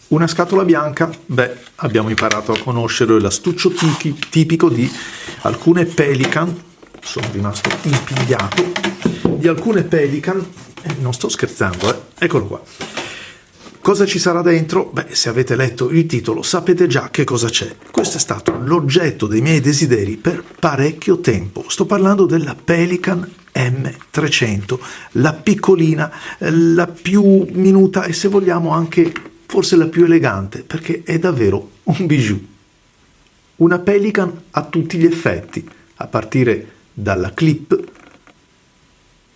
Una scatola bianca, abbiamo imparato a conoscere l'astuccio tipico di alcune Pelican, sono rimasto impigliato, di alcune Pelican, non sto scherzando, eccolo qua. Cosa ci sarà dentro? Se avete letto il titolo sapete già che cosa c'è. Questo è stato l'oggetto dei miei desideri per parecchio tempo. Sto parlando della Pelican M300, la piccolina, la più minuta e se vogliamo anche forse la più elegante, perché è davvero un bijou. Una Pelican a tutti gli effetti, a partire dalla clip,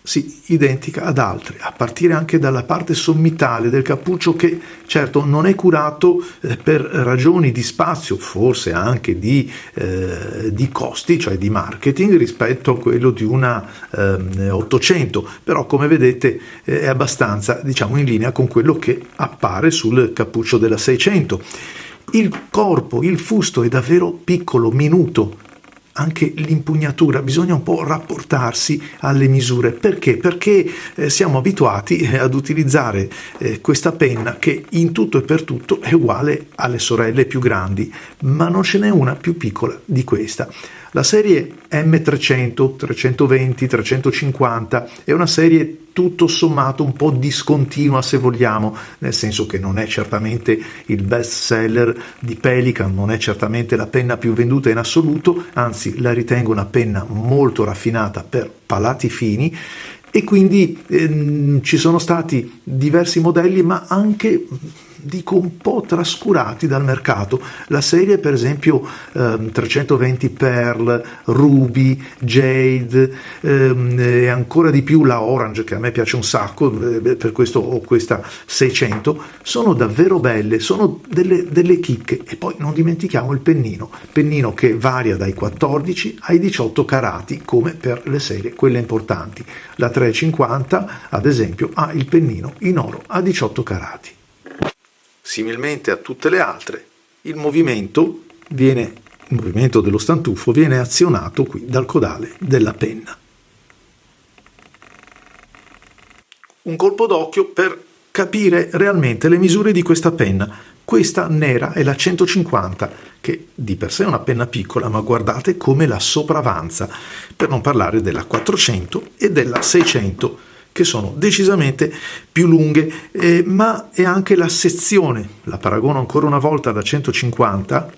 sì, identica ad altre, a partire anche dalla parte sommitale del cappuccio che certo non è curato per ragioni di spazio, forse anche di costi, cioè di marketing rispetto a quello di una 800, però come vedete è abbastanza, diciamo, in linea con quello che appare sul cappuccio della 600. Il corpo, il fusto è davvero piccolo, minuto. Anche l'impugnatura, bisogna un po' rapportarsi alle misure. Perché? Perché siamo abituati ad utilizzare questa penna che in tutto e per tutto è uguale alle sorelle più grandi, ma non ce n'è una più piccola di questa. La serie M300, 320, 350 è una serie tutto sommato un po' discontinua, se vogliamo, nel senso che non è certamente il best seller di Pelican, non è certamente la penna più venduta in assoluto, anzi la ritengo una penna molto raffinata per palati fini e quindi ci sono stati diversi modelli, ma anche dico un po' trascurati dal mercato. La serie per esempio 320 Pearl, Ruby, Jade e ancora di più la Orange, che a me piace un sacco, per questo ho questa 600, sono davvero belle, sono delle chicche. E poi non dimentichiamo il pennino che varia dai 14 ai 18 carati come per le serie quelle importanti. La 350 ad esempio ha il pennino in oro a 18 carati. Similmente a tutte le altre, il movimento dello stantuffo viene azionato qui dal codale della penna. Un colpo d'occhio per capire realmente le misure di questa penna. Questa nera è la 150, che di per sé è una penna piccola, ma guardate come la sopravanza, per non parlare della 400 e della 600, che sono decisamente più lunghe, ma è anche la sezione, la paragono ancora una volta alla 150,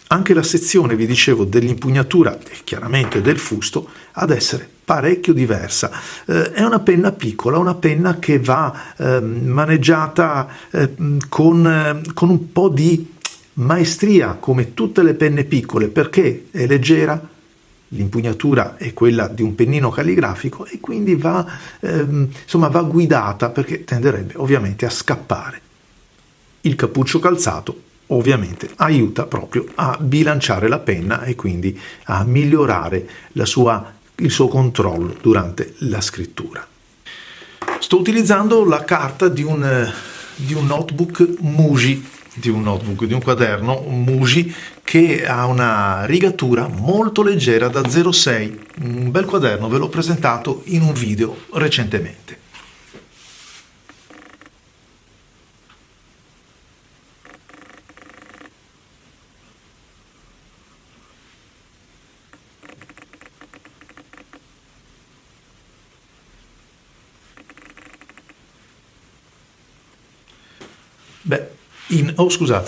anche la sezione, vi dicevo, dell'impugnatura e chiaramente del fusto ad essere parecchio diversa. È una penna piccola, una penna che va maneggiata con un po' di maestria, come tutte le penne piccole, perché è leggera. L'impugnatura è quella di un pennino calligrafico e quindi va guidata, perché tenderebbe ovviamente a scappare. Il cappuccio calzato ovviamente aiuta proprio a bilanciare la penna e quindi a migliorare il suo controllo durante la scrittura. Sto utilizzando la carta di un notebook Muji, di un quaderno Muji che ha una rigatura molto leggera da 0,6, un bel quaderno, ve l'ho presentato in un video recentemente.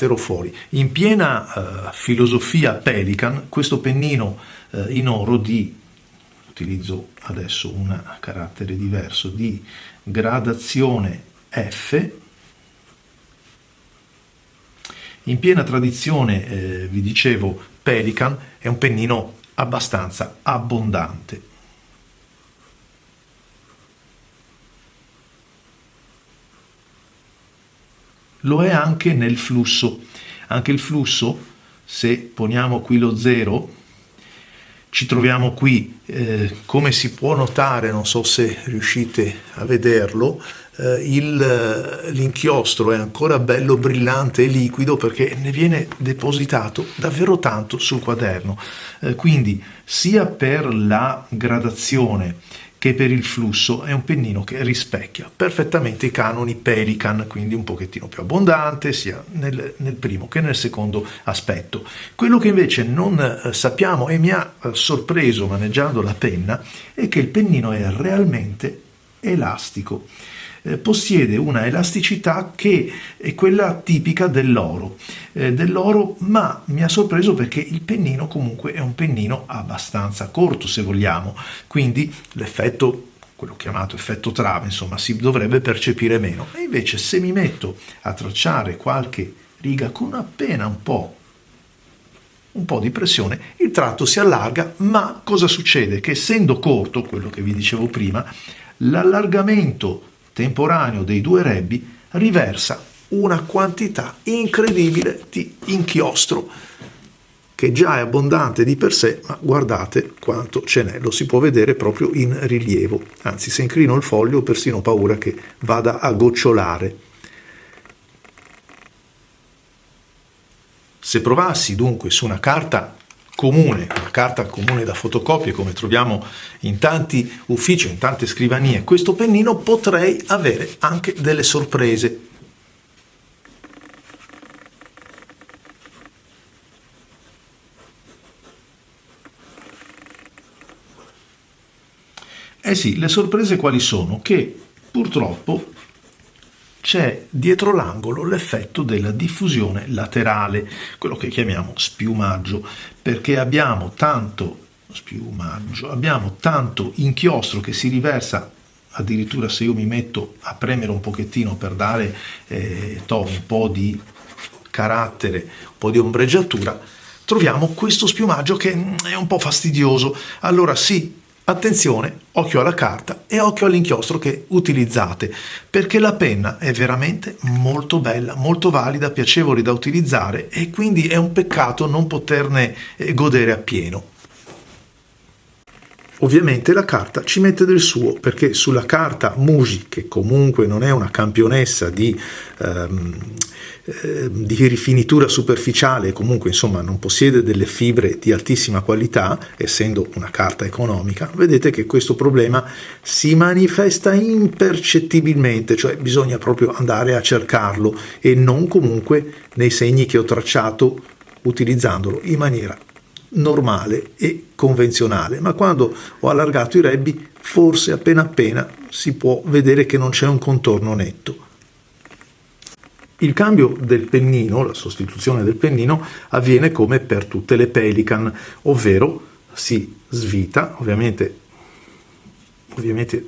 Ero fuori. In piena filosofia Pelican, questo pennino in oro utilizzo adesso un carattere diverso, di gradazione F, in piena tradizione, vi dicevo, Pelican, è un pennino abbastanza abbondante. Lo è anche nel flusso. Anche il flusso, se poniamo qui lo 0, ci troviamo qui, come si può notare, non so se riuscite a vederlo, l'inchiostro è ancora bello brillante e liquido perché ne viene depositato davvero tanto sul quaderno. Quindi sia per la gradazione che per il flusso è un pennino che rispecchia perfettamente i canoni Pelikan, quindi un pochettino più abbondante sia nel primo che nel secondo aspetto. Quello che invece non sappiamo e mi ha sorpreso maneggiando la penna è che il pennino è realmente elastico. Possiede una elasticità che è quella tipica dell'oro, ma mi ha sorpreso perché il pennino comunque è un pennino abbastanza corto, se vogliamo, quindi l'effetto, quello chiamato effetto trave, insomma, si dovrebbe percepire meno. E invece se mi metto a tracciare qualche riga con appena un po' di pressione, il tratto si allarga, ma cosa succede? Che essendo corto, quello che vi dicevo prima, l'allargamento temporaneo dei due rebbi riversa una quantità incredibile di inchiostro che già è abbondante di per sé, ma guardate quanto ce n'è, lo si può vedere proprio in rilievo, anzi se incrino il foglio ho persino paura che vada a gocciolare. Se provassi dunque su una carta comune da fotocopie come troviamo in tanti uffici, in tante scrivanie, questo pennino, potrei avere anche delle sorprese. Eh sì, le sorprese quali sono? Che purtroppo c'è dietro l'angolo l'effetto della diffusione laterale, quello che chiamiamo spiumaggio, perché abbiamo tanto spiumaggio, abbiamo tanto inchiostro che si riversa, addirittura se io mi metto a premere un pochettino per dare un po' di carattere, un po' di ombreggiatura, troviamo questo spiumaggio che è un po' fastidioso. Allora sì, attenzione, occhio alla carta e occhio all'inchiostro che utilizzate, perché la penna è veramente molto bella, molto valida, piacevole da utilizzare e quindi è un peccato non poterne godere appieno. Ovviamente la carta ci mette del suo, perché sulla carta Muji, che comunque non è una campionessa di rifinitura superficiale, comunque insomma non possiede delle fibre di altissima qualità, essendo una carta economica, vedete che questo problema si manifesta impercettibilmente, cioè bisogna proprio andare a cercarlo e non comunque nei segni che ho tracciato utilizzandolo in maniera normale e convenzionale, ma quando ho allargato i rebbi forse appena si può vedere che non c'è un contorno netto. Il cambio del pennino, la sostituzione del pennino, avviene come per tutte le Pelikan, ovvero si svita, ovviamente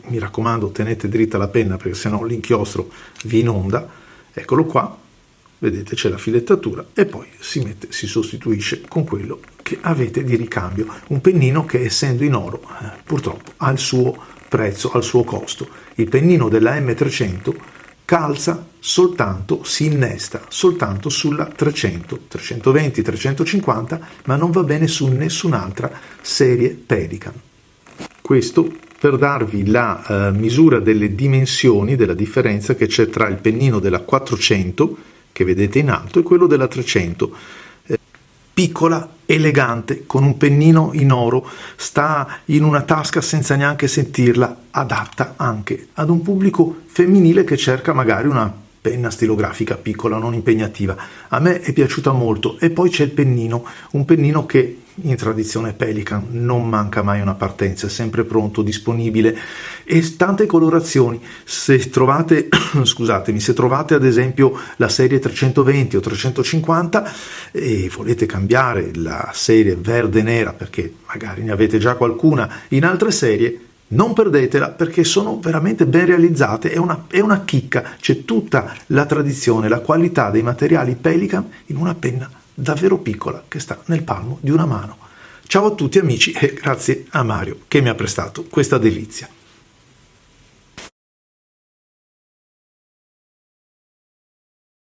mi raccomando tenete dritta la penna perché sennò l'inchiostro vi inonda, eccolo qua, vedete c'è la filettatura e poi si sostituisce con quello che avete di ricambio, un pennino che essendo in oro purtroppo ha il suo prezzo, ha il suo costo. Il pennino della M300 calza soltanto, si innesta soltanto sulla 300, 320, 350, ma non va bene su nessun'altra serie Pelikan. Questo per darvi la misura delle dimensioni, della differenza che c'è tra il pennino della 400 che vedete in alto e quello della 300. Piccola, elegante, con un pennino in oro, sta in una tasca senza neanche sentirla, adatta anche ad un pubblico femminile che cerca magari una penna stilografica piccola, non impegnativa. A me è piaciuta molto. E poi c'è il pennino, un pennino che in tradizione Pelikan non manca mai una partenza, è sempre pronto, disponibile e tante colorazioni. Se trovate, scusatemi, se trovate ad esempio la serie 320 o 350 e volete cambiare la serie verde-nera perché magari ne avete già qualcuna in altre serie, non perdetela perché sono veramente ben realizzate, è una chicca, c'è tutta la tradizione, la qualità dei materiali Pelikan in una penna davvero piccola che sta nel palmo di una mano. Ciao a tutti amici e grazie a Mario che mi ha prestato questa delizia.